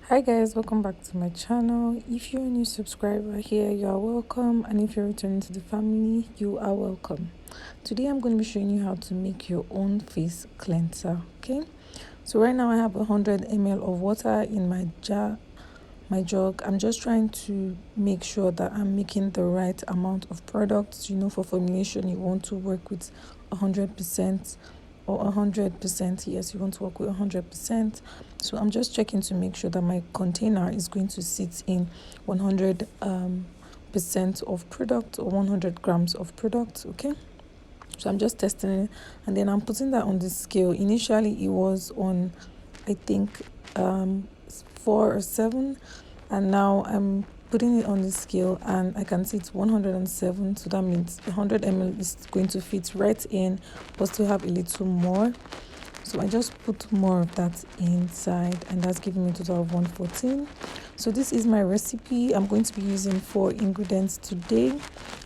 Hi guys, welcome back to my channel. If you're a new subscriber here, you are welcome, and if you're returning to the family, you are welcome. Today I'm going to be showing you how to make your own face cleanser. Okay, so right now I have 100 ml of water in my jug. I'm just trying to make sure that I'm making the right amount of products. For formulation you want to work with 100% or 100%. Yes, you want to work with 100%. So I'm just checking to make sure that my container is going to sit in 100 percent of product, or 100 grams of product. Okay, so I'm just testing it, and then I'm putting that on the scale. Initially it was on, I think, 4 or 7, and now I'm putting it on the scale and I can see it's 107. So that means 100 ml is going to fit right in, but still have a little more. So I just put more of that inside, and that's giving me a total of 114. So this is my recipe. I'm going to be using 4 ingredients today.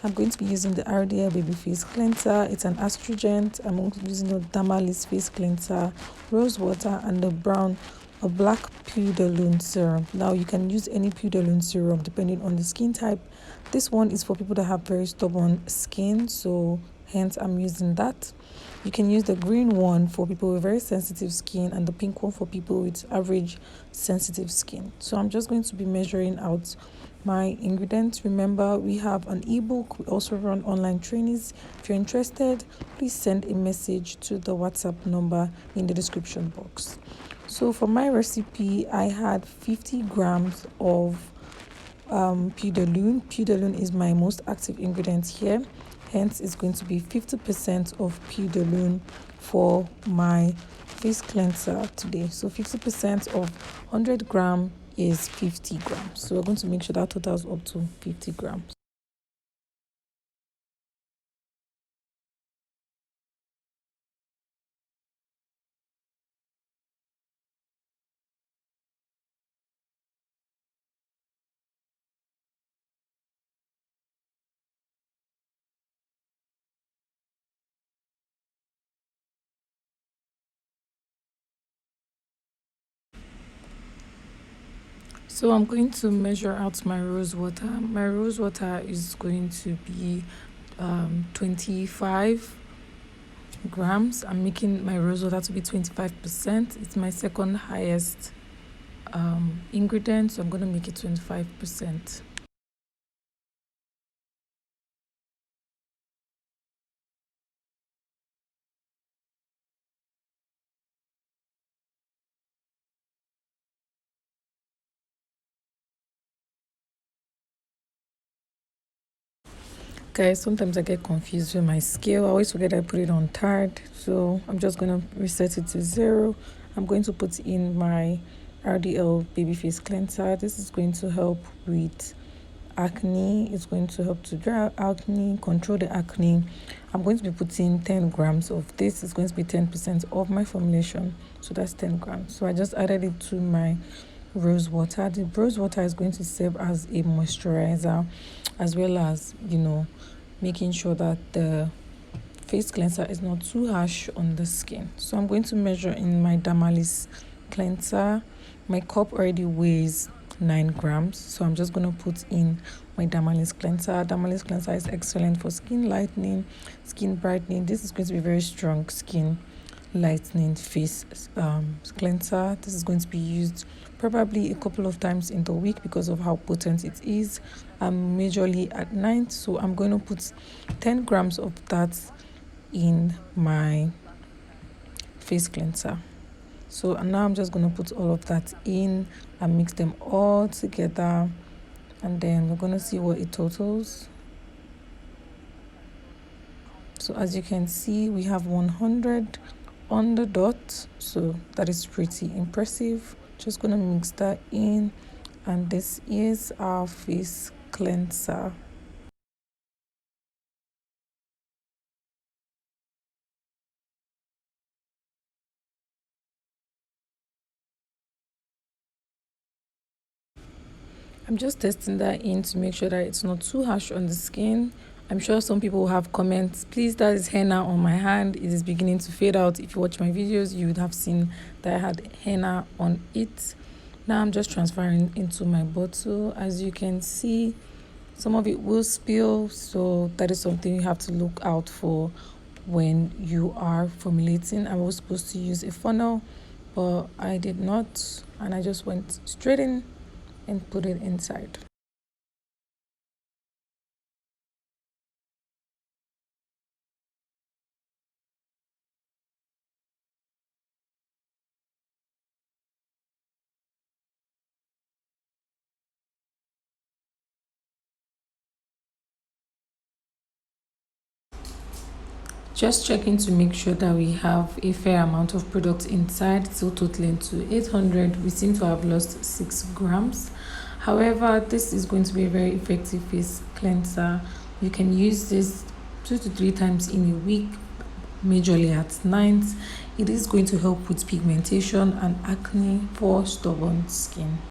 I'm going to be using the RDL baby face cleanser. It's an astringent. I'm also using the Damalis face cleanser, rose water, and a black pudalone serum. Now you can use any pudalone serum depending on the skin type. This one is for people that have very stubborn skin, so hence I'm using that. You can use the green one for people with very sensitive skin, and the pink one for people with average sensitive skin. So I'm just going to be measuring out my ingredients. Remember, we have an ebook. We also run online trainings. If you're interested, please send a message to the WhatsApp number in the description box. So for my recipe, I had 50 grams of pudalone. Pudalone is my most active ingredient here, hence it's going to be 50% of pudalone for my face cleanser today. So 50% of 100 gram is 50 grams, so we're going to make sure that totals up to 50 grams. So I'm going to measure out my rose water. My rose water is going to be 25 grams. I'm making my rose water to be 25%. It's my second highest ingredient, so I'm going to make it 25%. Guys, sometimes I get confused with my scale. I always forget I put it on third, so I'm just going to reset it to 0. I'm going to put in my RDL baby face cleanser. This is going to help with acne. It's going to help to dry out acne, control the acne. I'm going to be putting 10 grams of this. It's going to be 10% of my formulation, so that's 10 grams. So I just added it to my rose water. The rose water is going to serve as a moisturizer, as well as making sure that the face cleanser is not too harsh on the skin. So I'm going to measure in my Damalis cleanser. My cup already weighs 9 grams, so I'm just going to put in my Damalis cleanser. Damalis cleanser is excellent for skin lightening, skin brightening. This is going to be very strong skin lightening face cleanser. This is going to be used probably a couple of times in the week because of how potent it is. Majorly at night, so I'm going to put 10 grams of that in my face cleanser. So now I'm just going to put all of that in and mix them all together, and then we're going to see what it totals. So as you can see, we have 100 on the dot, so that is pretty impressive. Just gonna mix that in, and this is our face cleanser. I'm just testing that in to make sure that it's not too harsh on the skin. I'm sure some people will have comments, please, that is henna on my hand, it is beginning to fade out. If you watch my videos, you would have seen that I had henna on it. Now I'm just transferring into my bottle. As you can see, some of it will spill, so that is something you have to look out for when you are formulating. I was supposed to use a funnel, but I did not, and I just went straight in and put it inside. Just checking to make sure that we have a fair amount of product inside, still totaling to 800. We seem to have lost 6 grams. However, this is going to be a very effective face cleanser. You can use this 2 to 3 times in a week, majorly at night. It is going to help with pigmentation and acne for stubborn skin.